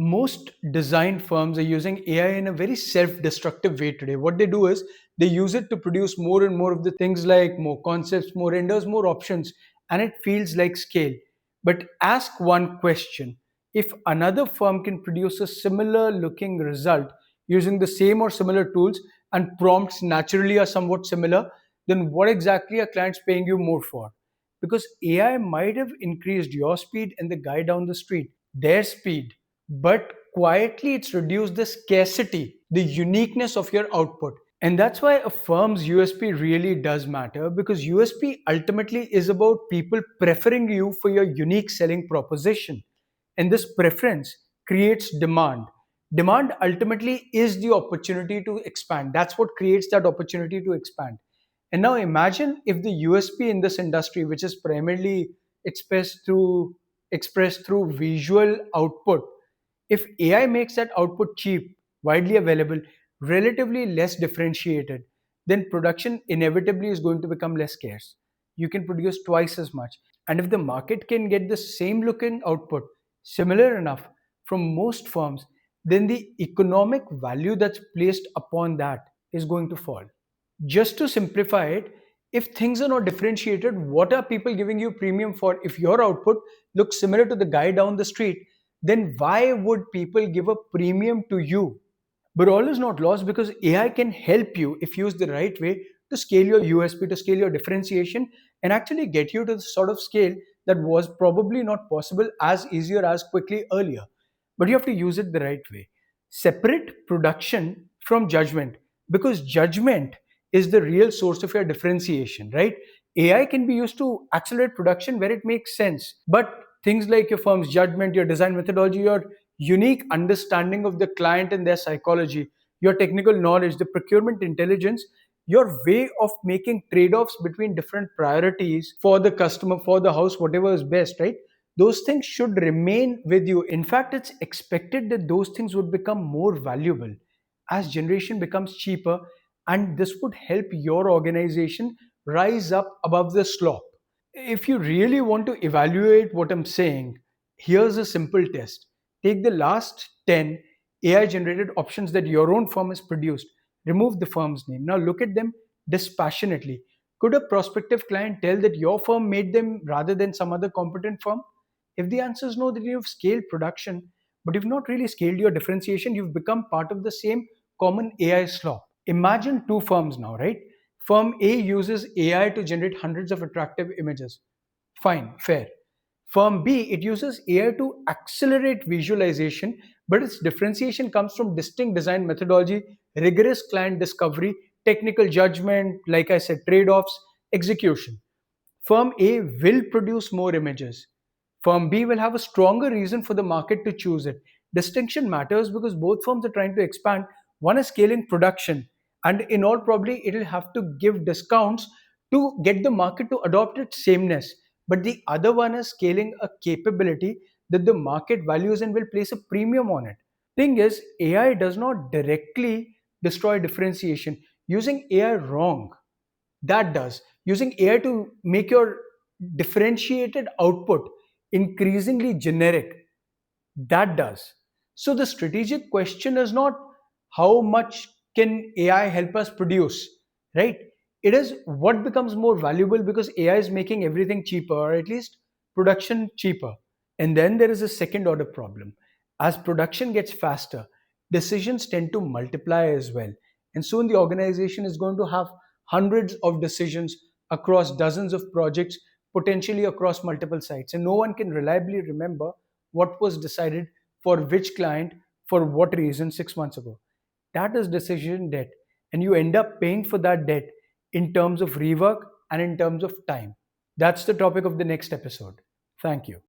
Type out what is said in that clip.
Most design firms are using AI in a very self-destructive way today. What they do is they use it to produce more and more of the things like more concepts, more renders, more options, and it feels like scale. But ask one question. If another firm can produce a similar looking result using the same or similar tools and prompts naturally are somewhat similar, then what exactly are clients paying you more for? Because AI might have increased your speed and the guy down the street, their speed, but quietly it's reduced the scarcity, the uniqueness of your output. And that's why a firm's USP really does matter, because USP ultimately is about people preferring you for your unique selling proposition. And this preference creates demand. Demand ultimately is the opportunity to expand. That's what creates that opportunity to expand. And now imagine if the USP in this industry, which is primarily expressed through expressed through visual output, if AI makes that output cheap, widely available, relatively less differentiated, then production inevitably is going to become less scarce. You can produce twice as much. And if the market can get the same looking output, similar enough from most firms, then the economic value that's placed upon that is going to fall. Just to simplify it, if things are not differentiated, what are people giving you premium for? If your output looks similar to the guy down the street, then why would people give a premium to you? But all is not lost, because AI can help you, if used the right way, to scale your USP, to scale your differentiation, and actually get you to the sort of scale that was probably not possible as easy or as quickly earlier. But you have to use it the right way. Separate production from judgment, because judgment is the real source of your differentiation, right? AI can be used to accelerate production where it makes sense, but things like your firm's judgment, your design methodology, your unique understanding of the client and their psychology, your technical knowledge, the procurement intelligence, your way of making trade offs between different priorities for the customer, for the house, whatever is best, right? Those things should remain with you. In fact, it's expected that those things would become more valuable as generation becomes cheaper, and this would help your organization rise up above the slop. If you really want to evaluate what I'm saying, here's a simple test. Take the last 10 AI generated options that your own firm has produced. Remove the firm's name. Now look at them dispassionately. Could a prospective client tell that your firm made them rather than some other competent firm? If the answer is no, then you've scaled production, but you've not really scaled your differentiation. You've become part of the same common AI slop. Imagine two firms now, right? Firm A uses AI to generate hundreds of attractive images. Fine, fair. Firm B, it uses AI to accelerate visualization, but its differentiation comes from distinct design methodology, rigorous client discovery, technical judgment, like I said, trade offs, execution. Firm A will produce more images. Firm B will have a stronger reason for the market to choose it. Distinction matters because both firms are trying to expand. One is scaling production, and in all probably, it will have to give discounts to get the market to adopt its sameness. But the other one is scaling a capability that the market values and will place a premium on it. Thing is, AI does not directly destroy differentiation. Using AI wrong, that does. Using AI to make your differentiated output increasingly generic, that does. So the strategic question is not how much can AI help us produce, right? It is what becomes more valuable, because AI is making everything cheaper, or at least production cheaper. And then there is a second order problem. As production gets faster, decisions tend to multiply as well. And soon the organization is going to have hundreds of decisions across dozens of projects, potentially across multiple sites. And no one can reliably remember what was decided for which client for what reason 6 months ago. That is decision debt. And you end up paying for that debt in terms of rework and in terms of time. That's the topic of the next episode. Thank you.